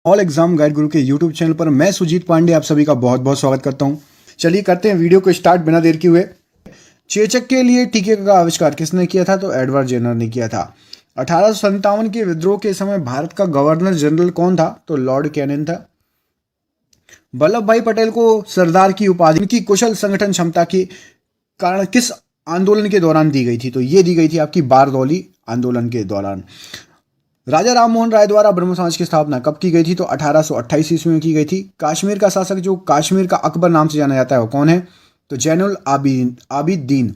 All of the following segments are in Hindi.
ऑल एग्जाम गाइड गुरु के यूट्यूब चैनल पर मैं सुजीत पांडे आप सभी का बहुत बहुत स्वागत करता हूं। चलिए करते हैं वीडियो को स्टार्ट बिना देर किए हुए। चेचक के लिए टीके का आविष्कार किसने किया था? तो एडवर्ड जेनर ने किया था। 1857 के विद्रोह के समय भारत का गवर्नर जनरल कौन था? तो लॉर्ड कैनिंग था। वल्लभ भाई पटेल को सरदार की उपाधि उनकी कुशल संगठन क्षमता के कारण किस आंदोलन के दौरान दी गई थी? तो ये दी गई थी आपकी बारदौली आंदोलन के दौरान। राजा राममोहन राय द्वारा ब्रह्म समाज की स्थापना कब की गई थी? तो 1828 ईस्वी में की गई थी। कश्मीर का शासक जो कश्मीर का अकबर नाम से जाना जाता है वो कौन है? तो जैनुल आबिदीन।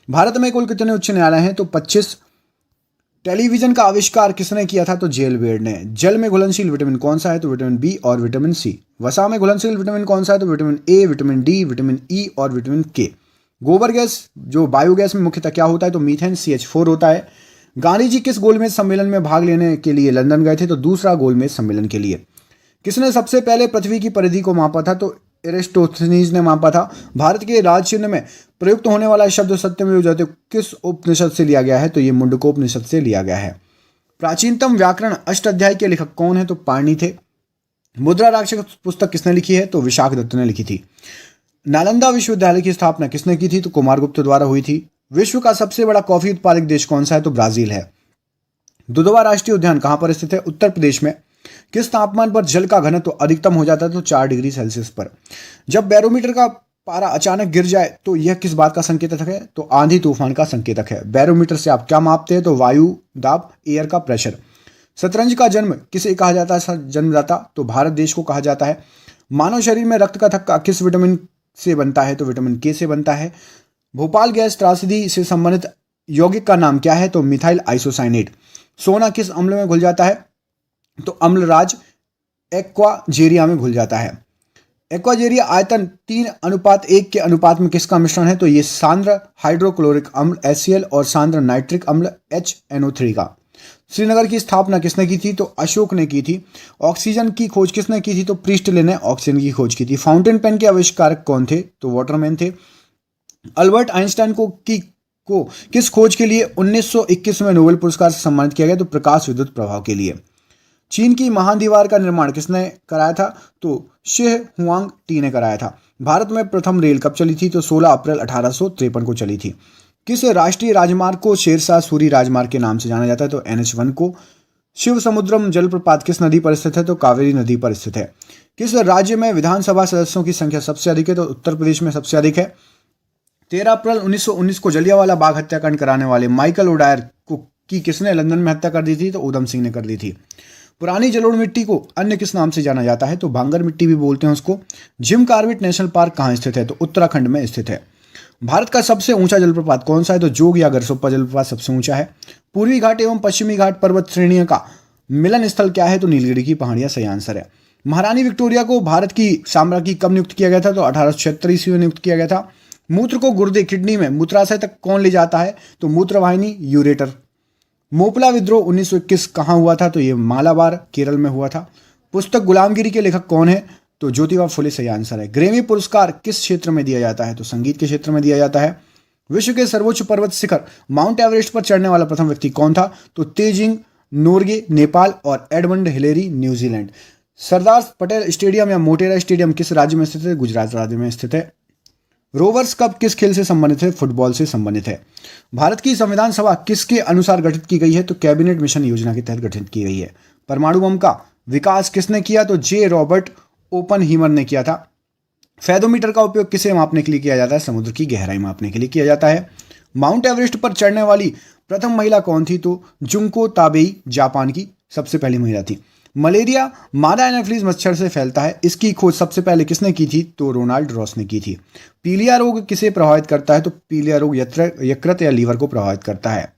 भारत में कुल कितने उच्च न्यायालय हैं? तो 25। टेलीविजन का आविष्कार किसने किया था? तो जेल बेड ने। जल में घुलनशील विटामिन कौन सा है? तो विटामिन बी और विटामिन सी। वसा में घुलनशील विटामिन कौन सा है? तो vitamin A, vitamin D, vitamin E और विटामिन के। गोबर गैस जो बायोगैस में मुख्यतः क्या होता है? तो मीथेन CH4 होता है। गांधी जी किस गोलमेज सम्मेलन में भाग लेने के लिए लंदन गए थे? तो दूसरा गोलमेज सम्मेलन के लिए। किसने सबसे पहले पृथ्वी की परिधि को मापा था? तो एरिस्टोथनीज ने मापा था। भारत के राज चिन्ह में प्रयुक्त होने वाला शब्द सत्यमेव जयते किस उपनिषद से लिया गया है? तो ये मुंडकोपनिषद से लिया गया है। प्राचीनतम व्याकरण अष्टाध्यायी के लेखक कौन है? तो पाणिनि थे। मुद्रा राक्षस पुस्तक किसने लिखी है? तो विशाख दत्त ने लिखी थी। नालंदा विश्वविद्यालय की स्थापना किसने की थी? तो कुमारगुप्त द्वारा हुई थी। विश्व का सबसे बड़ा कॉफी उत्पादक देश कौन सा है? तो ब्राजील है। दुधवा राष्ट्रीय उद्यान कहां पर स्थित है? उत्तर प्रदेश में। किस तापमान पर जल का घनत्व अधिकतम हो जाता है? तो 4 डिग्री सेल्सियस पर। जब बैरोमीटर का पारा अचानक गिर जाए तो यह किस बात का संकेतक है? तो आंधी तूफान का संकेतक है। बैरोमीटर से आप क्या मापते हैं? तो वायु दाब, एयर का प्रेशर। शतरंज का जन्म किसे कहा जाता है? जन्मदाता। तो भारत देश को कहा जाता है। मानव शरीर में रक्त का थक्का किस विटामिन से बनता है? तो विटामिन के से बनता है। भोपाल गैस त्रासदी से संबंधित यौगिक का नाम क्या है? तो मिथाइल आइसोसाइनेट। सोना किस अम्ल में घुल जाता है? तो अम्लराज एक्वाजेरिया में घुल जाता है। एक्वाजेरिया आयतन 3:1 के अनुपात में किसका मिश्रण है? तो ये सांद्र हाइड्रोक्लोरिक अम्ल HCl और सांद्र नाइट्रिक अम्ल HNO3 का। श्रीनगर की स्थापना किसने की थी? तो अशोक ने की थी। ऑक्सीजन की खोज किसने की थी? तो प्रीस्टले ने ऑक्सीजन की खोज की थी। फाउंटेन पेन के आविष्कारक कौन थे? तो वाटरमैन थे। अल्बर्ट आइंस्टाइन को किस खोज के लिए 1921 में नोबेल पुरस्कार से सम्मानित किया गया? तो प्रकाश विद्युत प्रभाव के लिए। चीन की महान दीवार का निर्माण किसने कराया था? तो शी हुआंग टी ने कराया था। भारत में प्रथम रेल कब चली थी? तो 16 अप्रैल 1853 को चली थी। किस राष्ट्रीय राजमार्ग को शेरशाह सूरी राजमार्ग के नाम से जाना जाता है? तो NH1 को। शिव समुद्रम जलप्रपात किस नदी पर स्थित है? तो कावेरी नदी पर स्थित है। किस राज्य में विधानसभा सदस्यों की संख्या सबसे अधिक है? तो उत्तर प्रदेश में सबसे अधिक है। 13 अप्रैल 1919 को जलियांवाला बाग हत्याकांड कराने वाले माइकल ओडायर की किसने लंदन में हत्या कर दी थी? तो उधम सिंह ने कर दी थी। पुरानी जलोढ़ मिट्टी को अन्य किस नाम से जाना जाता है? तो भांगर मिट्टी भी बोलते हैं उसको। जिम कार्बेट नेशनल पार्क कहाँ स्थित है? तो उत्तराखंड में स्थित है। भारत का सबसे ऊंचा जलप्रपात कौन सा है? तो जोग या गरसोप्पा जलप्रपात सबसे ऊंचा है। पूर्वी घाट एवं पश्चिमी घाट पर्वत श्रेणियों का मिलन स्थल क्या है? तो नीलगिरी की पहाड़ियां सही आंसर है। महारानी विक्टोरिया को भारत की साम्राज्ञी कब नियुक्त किया गया था? तो 1876 ईस्वी में नियुक्त किया गया था। मूत्र को गुर्दे किडनी में मूत्राशय तक कौन ले जाता है? तो मूत्रवाहिनी यूरेटर। मोपला विद्रोह 1921 कहाँ हुआ था? तो ये मालाबार केरल में हुआ था। पुस्तक गुलामगिरी के लेखक कौन है? तो ज्योतिबा फुले सही आंसर है। ग्रेमी पुरस्कार किस क्षेत्र में दिया जाता है? तो संगीत के क्षेत्र में दिया जाता है। विश्व के सर्वोच्च पर्वत शिखर माउंट एवरेस्ट पर चढ़ने वाला प्रथम व्यक्ति कौन था? तो तेजिंग नोर्गे नेपाल और Edmund Hillary New Zealand. Sardar Patel stadium या मोटेरा स्टेडियम किस राज्य में स्थित है? गुजरात राज्य में स्थित है। रोवर्स कप किस खेल से संबंधित है? फुटबॉल से संबंधित है। भारत की संविधान सभा किसके अनुसार गठित की गई है? तो कैबिनेट मिशन योजना के तहत गठित की गई है। परमाणु बम का विकास किसने किया? तो जे रॉबर्ट ओपनहीमर ने किया था। फेदोमीटर का उपयोग किसे मापने के लिए किया जाता है? समुद्र की गहराई मापने के लिए किया जाता है। माउंट एवरेस्ट पर चढ़ने वाली प्रथम महिला कौन थी? तो जुंको ताबेई जापान की सबसे पहली महिला थी। मलेरिया मादा एनाफिलीज मच्छर से फैलता है। इसकी खोज सबसे पहले किसने की थी? तो रोनाल्ड रॉस ने की थी। पीलिया रोग किसे प्रभावित करता है? तो पीलिया रोग यकृत या लीवर को प्रभावित करता है।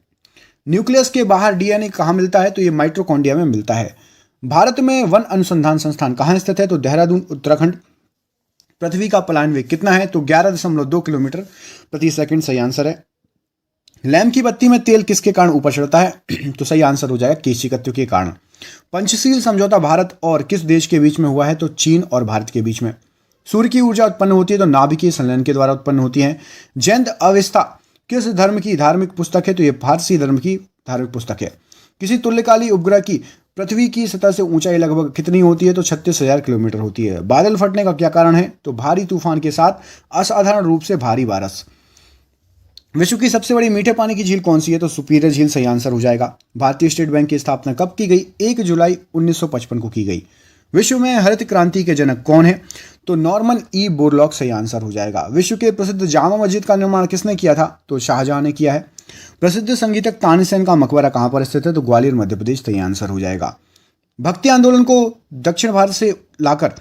न्यूक्लियस के बाहर DNA कहाँ मिलता है? तो ये माइटोकॉन्ड्रिया में मिलता है। भारत में वन अनुसंधान संस्थान कहाँ स्थित है? तो देहरादून उत्तराखंड। पृथ्वी का पलायन वेग कितना है? तो 11.2 किलोमीटर प्रति सेकंड सही आंसर है। लैंप की बत्ती में तेल किसके कारण ऊपर चढ़ता है? तो सही आंसर हो जाएगा केशिकत्व के कारण। पंचशील समझौता भारत और किस देश के बीच में हुआ है? तो चीन और भारत के बीच में। सूर्य की ऊर्जा उत्पन्न होती है तो नाभिकीय संलयन के द्वारा उत्पन्न होती है। जैन अवस्था किस धर्म की धार्मिक पुस्तक है? तो यह फारसी धर्म की धार्मिक पुस्तक है। किसी तुल्यकाली उपग्रह की पृथ्वी की सतह से ऊंचाई लगभग कितनी होती है? तो 36,000 किलोमीटर होती है। बादल फटने का क्या कारण है? तो भारी तूफान के साथ असाधारण रूप से भारी बारिश। विश्व की सबसे बड़ी मीठे पानी की झील कौन सी है? तो सुपीरियर झील सही आंसर हो जाएगा। भारतीय स्टेट बैंक की स्थापना कब की गई? 1 जुलाई 1955 को की गई। विश्व में हरित क्रांति के जनक कौन है? तो नॉर्मन ई बोरलॉग सही आंसर हो जाएगा। विश्व के प्रसिद्ध जामा मस्जिद का निर्माण किसने किया था? तो शाहजहां ने किया है। प्रसिद्ध संगीतक तानसेन का मकबरा कहां पर स्थित है? तो ग्वालियर मध्य प्रदेश सही आंसर हो जाएगा। भक्ति आंदोलन को दक्षिण भारत से लाकर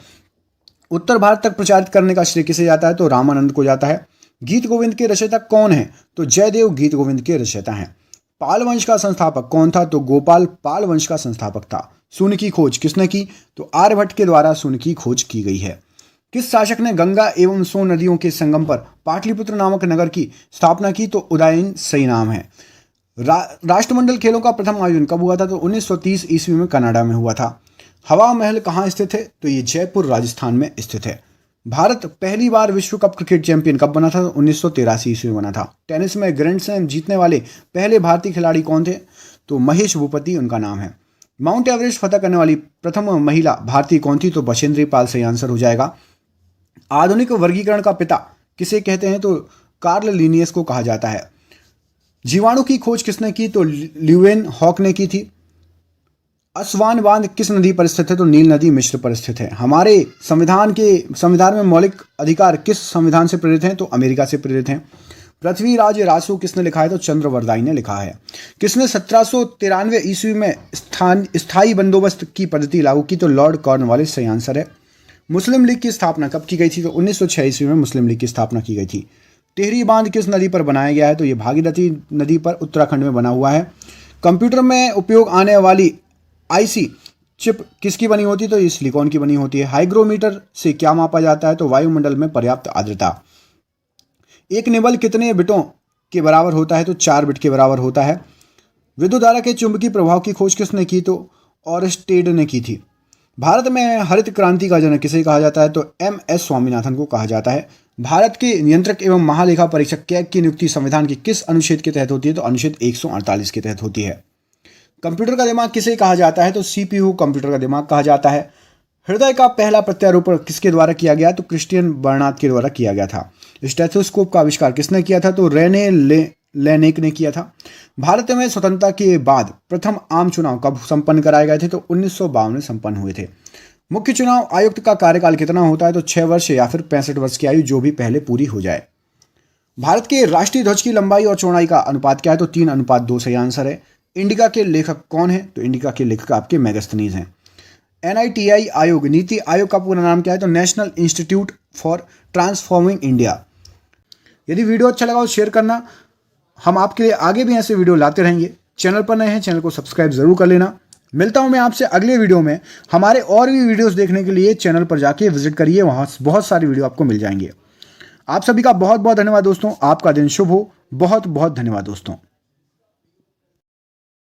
उत्तर भारत तक प्रचारित करने का श्रेय किसे जाता है? तो रामानंद को जाता है। गीत गोविंद के रचयिता कौन है? तो जयदेव गीत गोविंद के रचयिता हैं। पाल वंश का संस्थापक कौन था? तो गोपाल पाल वंश का संस्थापक था। शून्य की खोज किसने की? तो आर्यभट्ट के द्वारा शून्य की खोज की गई है। किस शासक ने गंगा एवं सोन नदियों के संगम पर पाटलिपुत्र नामक नगर की स्थापना की? तो उदयन सही नाम है। राष्ट्रमंडल खेलों का प्रथम आयोजन कब हुआ था? तो 1930 ईस्वी में कनाडा में हुआ था। हवा महल कहाँ स्थित है? तो ये जयपुर राजस्थान में स्थित है। भारत पहली बार विश्व कप क्रिकेट चैंपियन कब बना था? 1983 ईस्वी में बना था। टेनिस में ग्रैंड स्लैम जीतने वाले पहले भारतीय खिलाड़ी कौन थे? तो महेश भूपति उनका नाम है। माउंट एवरेस्ट फतह करने वाली प्रथम महिला भारतीय कौन थी? तो बछेंद्री पाल सही आंसर हो जाएगा। आधुनिक वर्गीकरण का पिता किसे कहते हैं? तो कार्ल लिनियस को कहा जाता है। जीवाणु की खोज किसने की? तो ल्यूवेन हॉक ने की थी। असवान बांध किस नदी पर स्थित है? तो नील नदी मिस्र पर स्थित है। हमारे संविधान में मौलिक अधिकार किस संविधान से प्रेरित हैं? तो अमेरिका से प्रेरित हैं। पृथ्वी राज रासो किसने लिखा है? तो चंद्रवरदाई ने लिखा है। किसने 1793 ईस्वी में स्थायी बंदोबस्त की पद्धति लागू की? तो लॉर्ड कॉर्नवालिस सही आंसर है। मुस्लिम लीग की स्थापना कब की गई थी? तो 1906 ईस्वी में मुस्लिम लीग की स्थापना की गई थी। टिहरी बांध किस नदी पर बनाया गया है? तो ये भागीरथी नदी पर उत्तराखंड में बना हुआ है। कंप्यूटर में उपयोग आने वाली आईसी चिप किसकी बनी होती है? तो ये सिलिकॉन की बनी होती है। हाइग्रोमीटर से क्या मापा जाता है? तो वायुमंडल में पर्याप्त आर्द्रता। एक निबल कितने बिटों के बराबर होता है? तो 4 बिट के बराबर होता है। विद्युत धारा के चुंबकीय प्रभाव की खोज किसने की? तो ऑरस्टेड ने की थी। भारत में हरित क्रांति का जनक किसे कहा जाता है? तो MS स्वामीनाथन को कहा जाता है। भारत के नियंत्रक एवं महालेखा परीक्षक कैग की नियुक्ति संविधान के किस अनुच्छेद के तहत होती है? तो अनुच्छेद 148 के तहत होती है। कंप्यूटर का दिमाग किसे कहा जाता है? तो CPU कंप्यूटर का दिमाग कहा जाता है। हृदय का पहला प्रत्यारोपण किसके द्वारा किया गया? तो क्रिश्चियन बर्नार्ड के द्वारा किया गया था। स्टेथोस्कोप का आविष्कार किसने किया था? तो रेने लेनेक ने किया था। भारत में स्वतंत्रता के बाद प्रथम आम चुनाव कब संपन्न कराए गए थे? तो 1952 में संपन्न हुए थे। मुख्य चुनाव आयुक्त का कार्यकाल कितना होता है? तो 6 वर्ष या फिर 65 वर्ष की आयु, जो भी पहले पूरी हो जाए। भारत के राष्ट्रीय ध्वज की लंबाई और चौड़ाई का अनुपात क्या है? तो 3:2 सही आंसर है। इंडिका के लेखक कौन है? तो इंडिका के लेखक आपके मेगास्थनीज हैं। NITI आयोग, नीति आयोग का पूरा नाम क्या है? तो national institute for transforming India. यदि वीडियो अच्छा लगा तो शेयर करना। हम आपके लिए आगे भी ऐसे वीडियो लाते रहेंगे। चैनल पर नए हैं, चैनल को सब्सक्राइब जरूर कर लेना। मिलता हूं मैं आपसे अगले वीडियो में। हमारे और भी वीडियोस देखने के लिए चैनल पर जाके विजिट करिए, वहां बहुत सारे वीडियो आपको मिल जाएंगे। आप सभी का बहुत बहुत धन्यवाद दोस्तों। आपका दिन शुभ हो। बहुत बहुत धन्यवाद दोस्तों।